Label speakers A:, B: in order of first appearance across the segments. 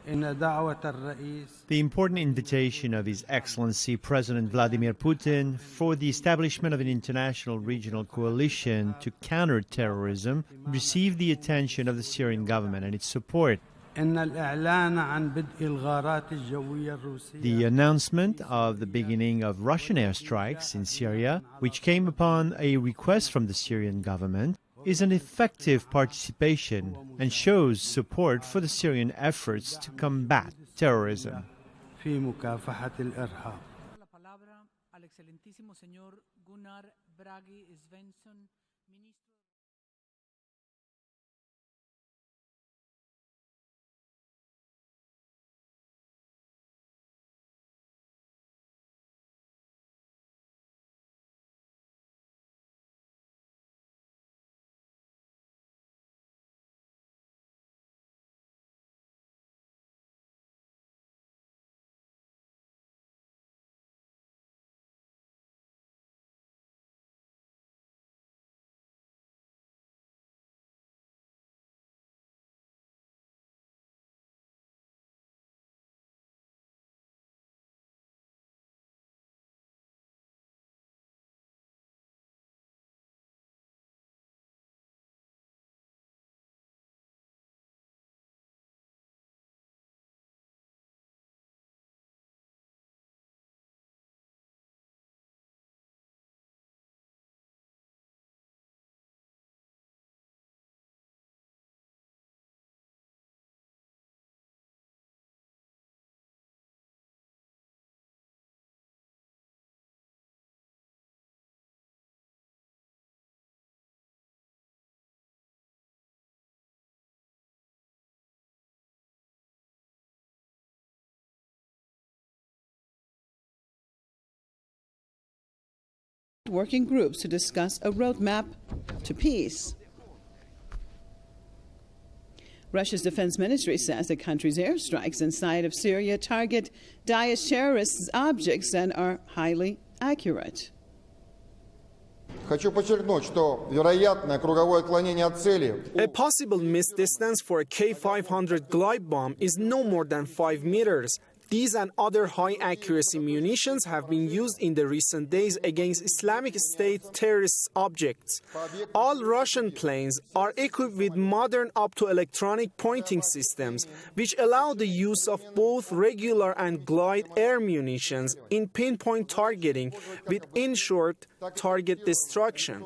A: The important invitation of His Excellency President Vladimir Putin for the establishment of an international regional coalition to counter terrorism received the attention of the Syrian government and its support. The announcement of the beginning of Russian airstrikes in Syria, which came upon a request from the Syrian government, is an effective participation and shows support for the Syrian efforts to combat terrorism.
B: Working groups to discuss a roadmap to peace. Russia's defense ministry says the country's airstrikes inside of Syria target Daesh terrorists' objects and are highly accurate.
C: Хочу подчеркнуть, что вероятное круговое отклонение от цели.
D: A possible missed distance for a K-500 glide bomb is no more than 5 meters. These and other high-accuracy munitions have been used in the recent days against Islamic State terrorist objects. All Russian planes are equipped with modern optoelectronic pointing systems, which allow the use of both regular and glide air munitions in pinpoint targeting with ensured target destruction.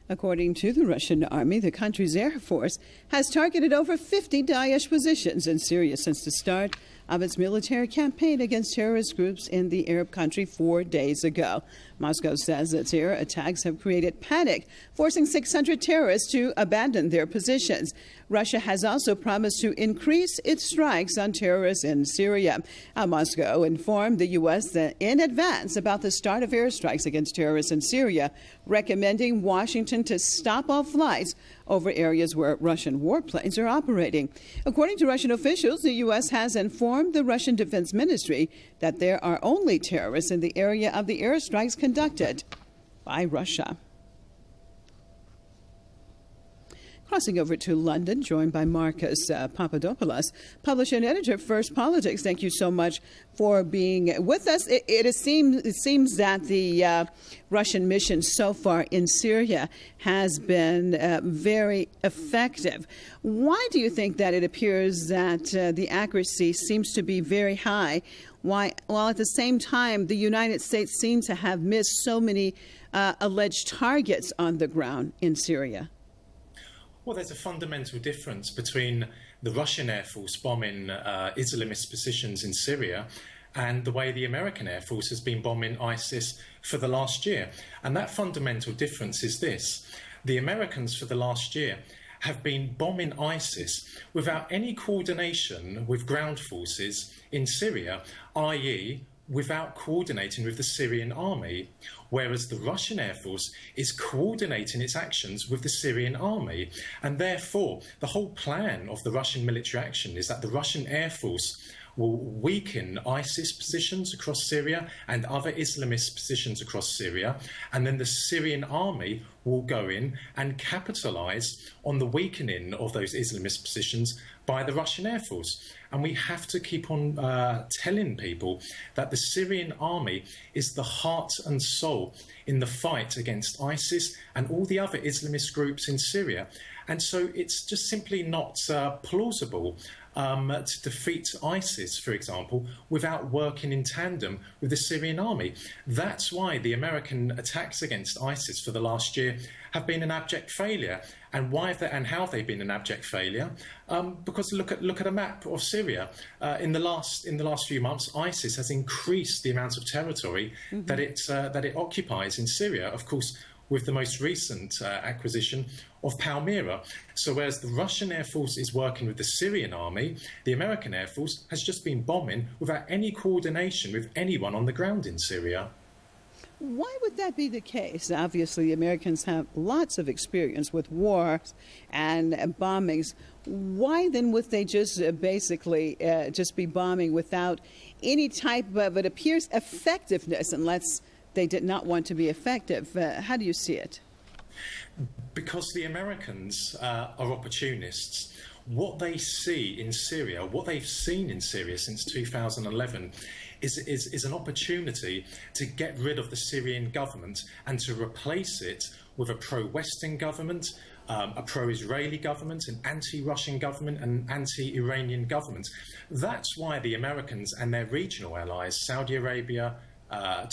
B: According to the Russian army, the country's air force has targeted over 50 Daesh positions in Syria since the start of its military campaign against terrorist groups in the Arab country 4 days ago. Moscow says its air attacks have created panic, forcing 600 terrorists to abandon their positions. Russia has also promised to increase its strikes on terrorists in Syria. Moscow informed the U.S. in advance about the start of airstrikes against terrorists in Syria, recommending Washington to stop all flights over areas where Russian warplanes are operating. According to Russian officials, the U.S. has informed the Russian Defense Ministry that there are only terrorists in the area of the airstrikes conducted by Russia. Crossing over to London, joined by Marcus Papadopoulos, publisher and editor of First Politics. Thank you so much for being with us. It seems that the Russian mission so far in Syria has been very effective. Why do you think that it appears that the accuracy seems to be very high, while at the same time the United States seems to have missed so many alleged targets on the ground in Syria?
E: Well, there's a fundamental difference between the Russian Air Force bombing Islamist positions in Syria and the way the American Air Force has been bombing ISIS for the last year. And that fundamental difference is this. The Americans for the last year have been bombing ISIS without any coordination with ground forces in Syria, i.e., without coordinating with the Syrian army, whereas the Russian Air Force is coordinating its actions with the Syrian army. And therefore, the whole plan of the Russian military action is that the Russian Air Force will weaken ISIS positions across Syria and other Islamist positions across Syria, and then the Syrian army will go in and capitalise on the weakening of those Islamist positions by the Russian Air Force. And we have to keep on telling people that the Syrian army is the heart and soul in the fight against ISIS and all the other Islamist groups in Syria. And so it's just simply not plausible to defeat ISIS, for example, without working in tandem with the Syrian army. That's why the American attacks against ISIS for the last year have been an abject failure. And why and how they've been an abject failure? Because look at a map of Syria. In the last few months, ISIS has increased the amount of territory that it occupies in Syria. Of course, with the most recent acquisition of Palmyra. So whereas the Russian Air Force is working with the Syrian army, the American Air Force has just been bombing without any coordination with anyone on the ground in Syria.
B: Why would that be the case? Obviously, Americans have lots of experience with wars and bombings. Why then would they just basically just be bombing without any type of, it appears, effectiveness, unless they did not want to be effective? How do you see it?
E: Because the Americans are opportunists. What they see in Syria, what they've seen in Syria since 2011 is an opportunity to get rid of the Syrian government and to replace it with a pro-Western government, a pro-Israeli government, an anti-Russian government, and an anti-Iranian government. That's why the Americans and their regional allies, Saudi Arabia,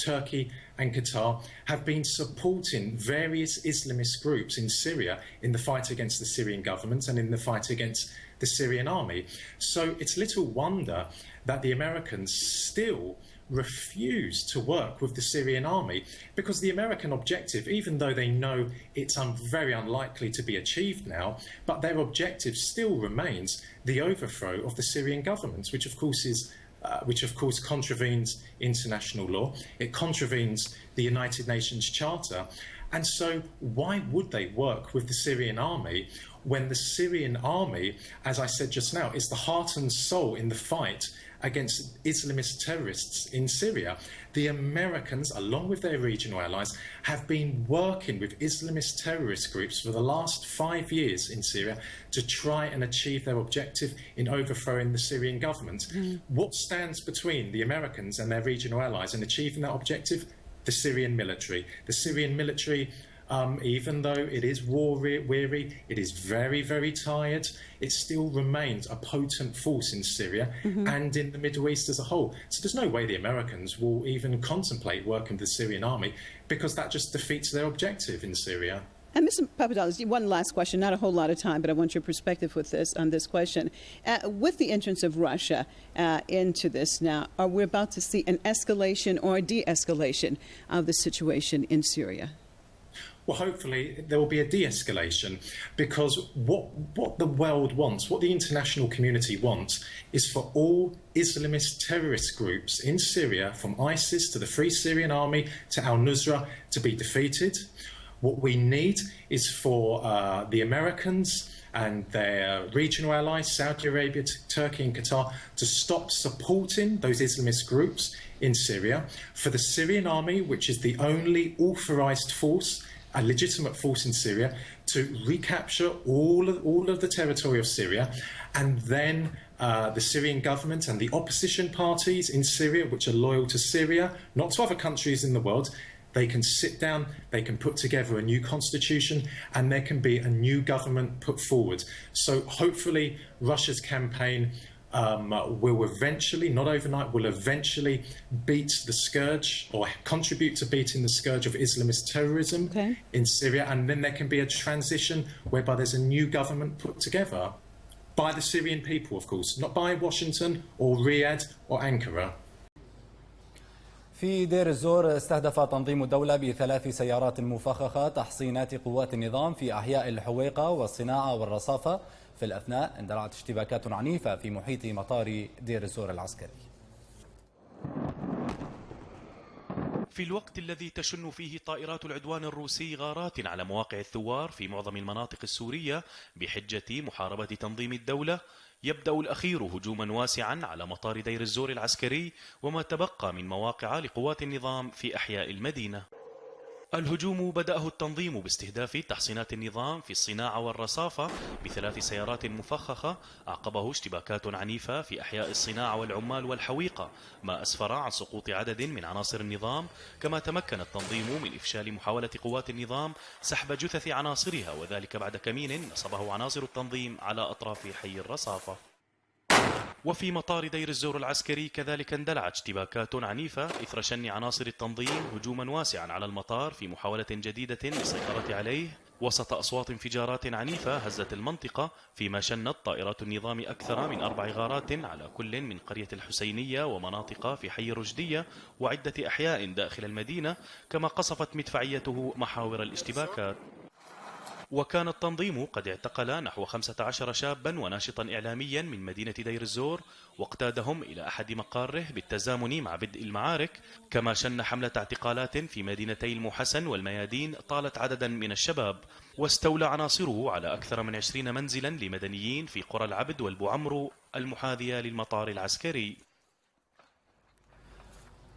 E: Turkey and Qatar, have been supporting various Islamist groups in Syria in the fight against the Syrian government and in the fight against the Syrian army. So it's little wonder that the Americans still refuse to work with the Syrian army, because the American objective, even though they know it's very unlikely to be achieved now, but their objective still remains the overthrow of the Syrian government, which of course contravenes international law. It contravenes the United Nations Charter. And so why would they work with the Syrian army when the Syrian army, as I said just now, is the heart and soul in the fight against Islamist terrorists in Syria? The Americans, along with their regional allies, have been working with Islamist terrorist groups for the last 5 years in Syria to try and achieve their objective in overthrowing the Syrian government. What stands between the Americans and their regional allies in achieving that objective? The Syrian military. The Syrian military, even though it is war-weary, it is very, very tired, it still remains a potent force in Syria and in the Middle East as a whole. So there's no way the Americans will even contemplate working with the Syrian army, because that just defeats their objective in Syria.
B: And Mr. Papadopoulos, one last question, not a whole lot of time, but I want your perspective on this question. With the entrance of Russia into this now, are we about to see an escalation or a de-escalation of the situation in Syria?
E: Well, hopefully there will be a de-escalation, because what the world wants, what the international community wants, is for all Islamist terrorist groups in Syria, from ISIS to the Free Syrian Army to al-Nusra, to be defeated. What we need is for the Americans and their regional allies, Saudi Arabia, Turkey and Qatar, to stop supporting those Islamist groups in Syria, for the Syrian army, which is the only authorised force, a legitimate force in Syria, to recapture all of the territory of Syria, and then the Syrian government and the opposition parties in Syria, which are loyal to Syria, not to other countries in the world, they can sit down, they can put together a new constitution, and there can be a new government put forward. So hopefully Russia's campaign will eventually, not overnight, will eventually beat the scourge, or contribute to beating the scourge of Islamist terrorism in Syria, and then there can be a transition whereby there's a new government put together by the Syrian people, of course, not by Washington or Riyadh or Ankara.
F: في دير الزور استهدف تنظيم الدولة ب3 سيارات مفخخة تحصينات قوات النظام في أحياء الحويقة والصناعة والرصافة. في الأثناء اندلعت اشتباكات عنيفة في محيط مطار دير الزور العسكري.
G: في الوقت الذي تشن فيه طائرات العدوان الروسي غارات على مواقع الثوار في معظم المناطق السورية بحجة محاربة تنظيم الدولة، يبدأ الأخير هجوما واسعا على مطار دير الزور العسكري وما تبقى من مواقع لقوات النظام في أحياء المدينة. الهجوم بدأه التنظيم باستهداف تحصينات النظام في الصناعة والرصافة ب3 سيارات مفخخة، أعقبه اشتباكات عنيفة في أحياء الصناعة والعمال والحويقة، ما أسفر عن سقوط عدد من عناصر النظام. كما تمكن التنظيم من إفشال محاولة قوات النظام سحب جثث عناصرها، وذلك بعد كمين نصبه عناصر التنظيم على أطراف حي الرصافة. وفي مطار دير الزور العسكري كذلك اندلعت اشتباكات عنيفة إثر شن عناصر التنظيم هجوما واسعا على المطار في محاولة جديدة للسيطرة عليه، وسط أصوات انفجارات عنيفة هزت المنطقة، فيما شنت طائرات النظام أكثر من 4 غارات على كل من قرية الحسينية ومناطق في حي الرشدية وعدة أحياء داخل المدينة، كما قصفت مدفعيته محاور الاشتباكات. وكان التنظيم قد اعتقل نحو 15 شابا وناشطا إعلاميا من مدينة دير الزور، واقتادهم إلى أحد مقاره بالتزامن مع بدء المعارك. كما شن حملة اعتقالات في مدينتي المحسن والميادين طالت عددا من الشباب، واستولى عناصره على أكثر من 20 منزلا لمدنيين في قرى العبد والبوعمرو المحاذية للمطار العسكري.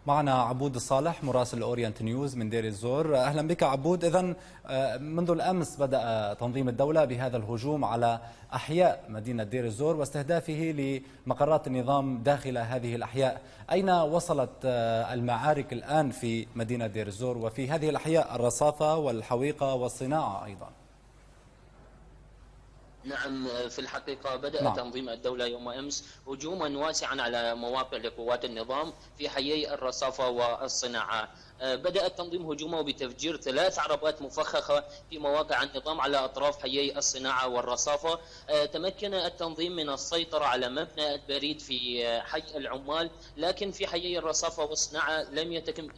F: معنا عبود الصالح مراسل أورينت نيوز من دير الزور. أهلا بك عبود. إذن منذ الأمس بدأ تنظيم الدولة بهذا الهجوم على أحياء مدينة دير الزور واستهدافه لمقرات النظام داخل هذه الأحياء. أين وصلت المعارك الآن في مدينة دير الزور وفي هذه الأحياء الرصافة والحويقة والصناعة أيضا؟
H: نعم، في الحقيقة بدأ تنظيم الدولة يوم أمس هجوما واسعا على مواقع لقوات النظام في حيي الرصافة والصناعة. بدأ التنظيم هجومه بتفجير 3 عربات مفخخة في مواقع النظام على أطراف حيي الصناعة والرصافة. تمكن التنظيم من السيطرة على مبنى البريد في حي العمال، لكن في حيي الرصافة والصناعة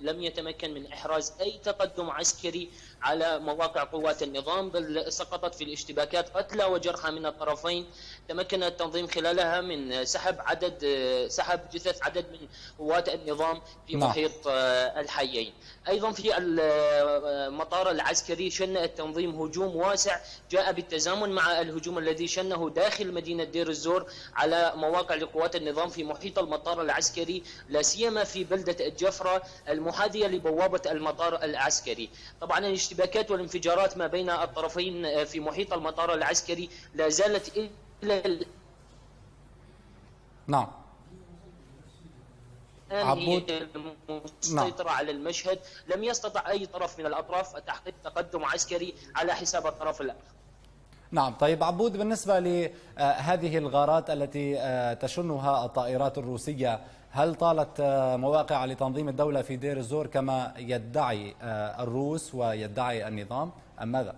H: لم يتمكن من إحراز أي تقدم عسكري على مواقع قوات النظام، بل سقطت في الاشتباكات قتلى وجرحى من الطرفين. تمكن التنظيم خلالها من سحب جثث عدد من قوات النظام في محيط الحيين. أيضا في المطار العسكري شن التنظيم هجوم واسع جاء بالتزامن مع الهجوم الذي شنه داخل مدينة دير الزور على مواقع لقوات النظام في محيط المطار العسكري، لا سيما في بلدة الجفرة المحاذية لبوابة المطار العسكري. طبعا الاشتباكات والانفجارات ما بين الطرفين في محيط المطار العسكري لا زالت إلى
F: عبود
H: المسيطرة على المشهد. لم يستطع أي طرف من الأطراف تحقيق تقدم عسكري على حساب الطرف الآخر.
F: نعم. طيب عبود، بالنسبة لهذه الغارات التي تشنها الطائرات الروسية، هل طالت مواقع لتنظيم الدولة في دير الزور كما يدعي الروس ويدعي النظام أم ماذا؟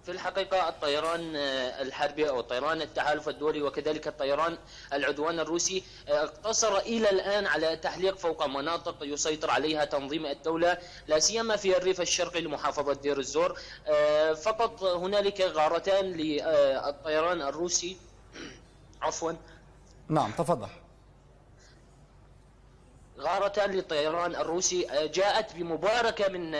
H: في الحقيقة الطيران الحربي أو طيران التحالف الدولي وكذلك الطيران العدوان الروسي اقتصر إلى الآن على تحليق فوق مناطق يسيطر عليها تنظيم الدولة، لا سيما في الريف الشرقي لمحافظة دير الزور. فقط هنالك غارتان للطيران الروسي. عفوا.
F: نعم تفضل.
H: غارتان للطيران الروسي جاءت بمباركة من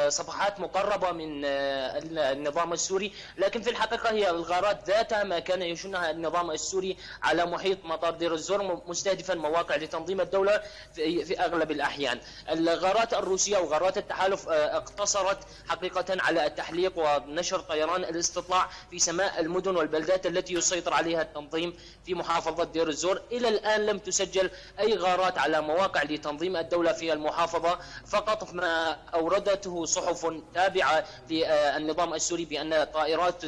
H: صفحات مقربة من النظام السوري، لكن في الحقيقة هي الغارات ذاتها ما كان يشنها النظام السوري على محيط مطار دير الزور مستهدفا مواقع لتنظيم الدولة في أغلب الأحيان. الغارات الروسية وغارات التحالف اقتصرت حقيقة على التحليق ونشر طيران الاستطلاع في سماء المدن والبلدات التي يسيطر عليها التنظيم في محافظة دير الزور. إلى الآن لم تسجل أي غارات على مواقع لتنظيم الدولة في المحافظة، فقط ما أوردته صحف تابعة للنظام السوري بأن طائرات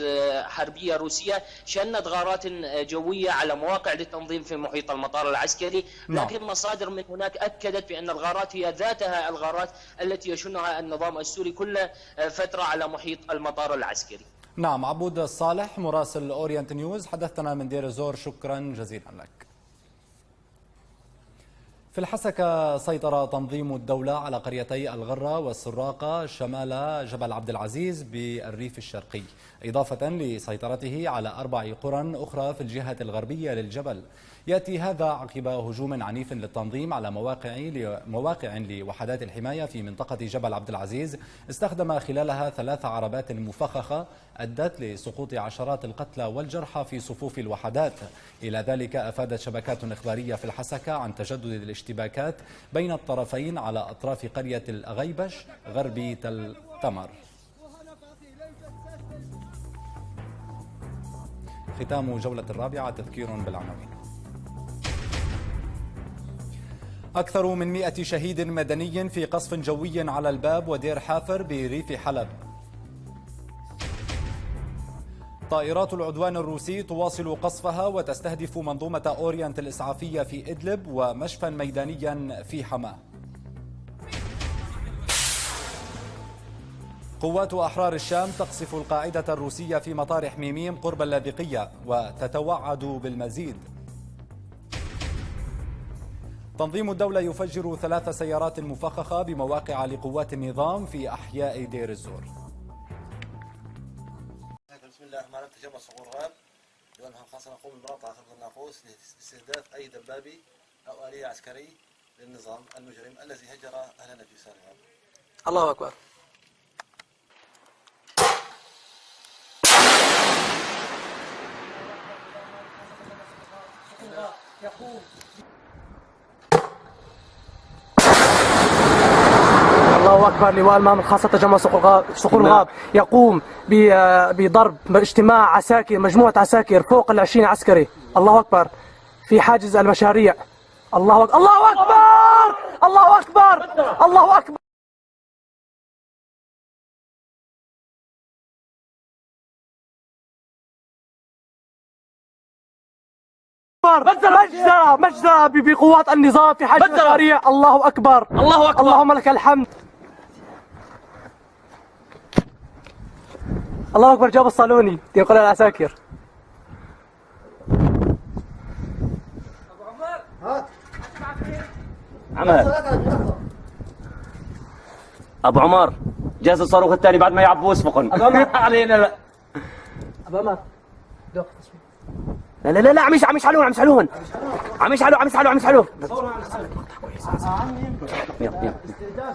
H: حربية روسية شنت غارات جوية على مواقع للتنظيم في محيط المطار العسكري، لكن مصادر من هناك أكدت بأن الغارات هي ذاتها الغارات التي يشنها النظام السوري كل فترة على محيط المطار العسكري.
F: نعم. عبود الصالح مراسل أورينت نيوز حدثنا من دير الزور، شكرا جزيلا لك. في الحسكة سيطر تنظيم الدولة على قريتي الغرة والسراقة شمال جبل عبد العزيز بالريف الشرقي، إضافة لسيطرته على 4 قرى أخرى في الجهة الغربية للجبل. يأتي هذا عقب هجوم عنيف للتنظيم على مواقع لوحدات الحماية في منطقة جبل عبد العزيز، استخدم خلالها 3 عربات مفخخة أدت لسقوط عشرات القتلى والجرحى في صفوف الوحدات. إلى ذلك أفادت شبكات إخبارية في الحسكة عن تجدد الاشتباكات بين الطرفين على أطراف قرية الأغيبش غربي تل تمر. ختام جولة الرابعة تذكير بالعناوين. أكثر من 100 شهيد مدني في قصف جوي على الباب ودير حافر بريف حلب. طائرات العدوان الروسي تواصل قصفها وتستهدف منظومة أورينت الإسعافية في إدلب ومشفى ميدانيا في حماة. قوات أحرار الشام تقصف القاعدة الروسية في مطار حميميم قرب اللاذقية وتتوعد بالمزيد. تنظيم الدولة يفجر 3 سيارات مفخخة بمواقع لقوات النظام في أحياء دير الزور.
I: بسم الله الرحمن الرحيم. تجمع صقور غاب لأنها خاصة نقوم بمراقبة خلق الناقوس لاستهداف أي دبابي أو آلية عسكري للنظام المجرم الذي هجر أهلنا في سوريا.
J: الله أكبر. الله أكبر. لواء المهام الخاصة تجمع صقور الغاب يقوم بضرب اجتماع عساكر، مجموعة عساكر فوق 20 عسكري. الله أكبر. في حاجز المشاريع. الله أكبر. الله أكبر. الله أكبر. الله أكبر. مجزرة بقوات النظام في حاجز المشاريع. الله أكبر. الله أكبر. اللهم لك الحمد. الله أكبر. جاب الصالوني ينقل العساكر.
K: عمل أبو عمر جاهز الصاروخ الثاني بعد ما يعبوا وسفقن علينا. لا
J: أبو عمر
K: لا لا لا عم يشعلون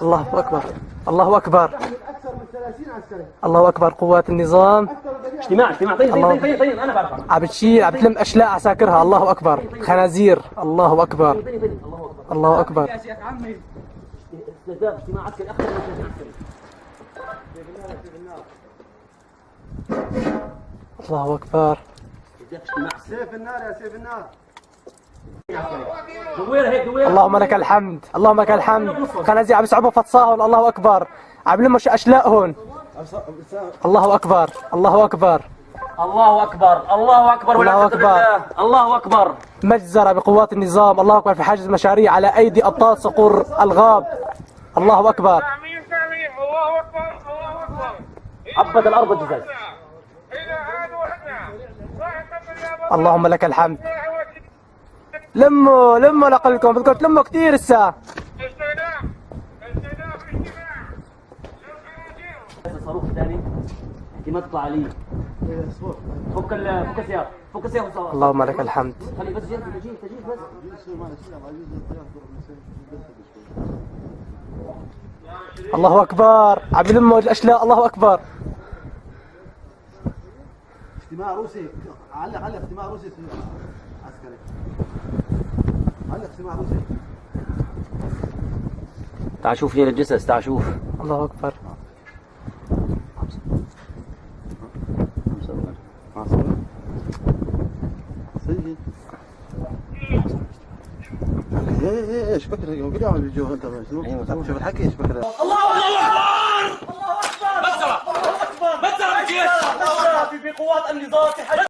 J: الله أكبر. الله أكبر. الله أكبر. قوات النظام
K: اجتماع طيب أنا بعرف
J: عم بتلم أشلاء عساكرها. الله أكبر. خنازير. الله أكبر. الله أكبر.
K: اجتماع عسكري أخطر من
J: الله أكبر.
I: سيف النار يا سيف النار.
J: اللهم لك الحمد. اللهم لك الحمد. خنازير عم يصعبوا فتصاهل. الله أكبر. عم يلموا أشلاءهم. الله أكبر. الله أكبر.
K: الله أكبر. الله أكبر.
J: الله أكبر.
K: الله أكبر.
J: مجزرة بقوات النظام. الله أكبر. في حاجز مشاريع على أيدي أبطال صقور الغاب. الله أكبر.
K: عبد الأرض الجزاز.
J: اللهم لك الحمد. لموا لقلبكم. بدكم تلموا كثير الساعة.
K: الصاروخ الثاني ما تطلع علي. فك السيارة.
J: اللهم لك الحمد.
K: خلي بس تجيب بس.
J: الله أكبر. عم يلموا الأشلاء. الله أكبر.
I: اجتماع روسي. علق اجتماع روسي عسكري. علق اجتماع روسي.
K: تعال شوف لي الجثث. تعال شوف.
J: الله أكبر.
I: ايش فكرك يوم قاعد بالجو انت شوف الحكي ايش فكرك.
K: الله اكبر. الله اكبر. بكره بقوات النظام في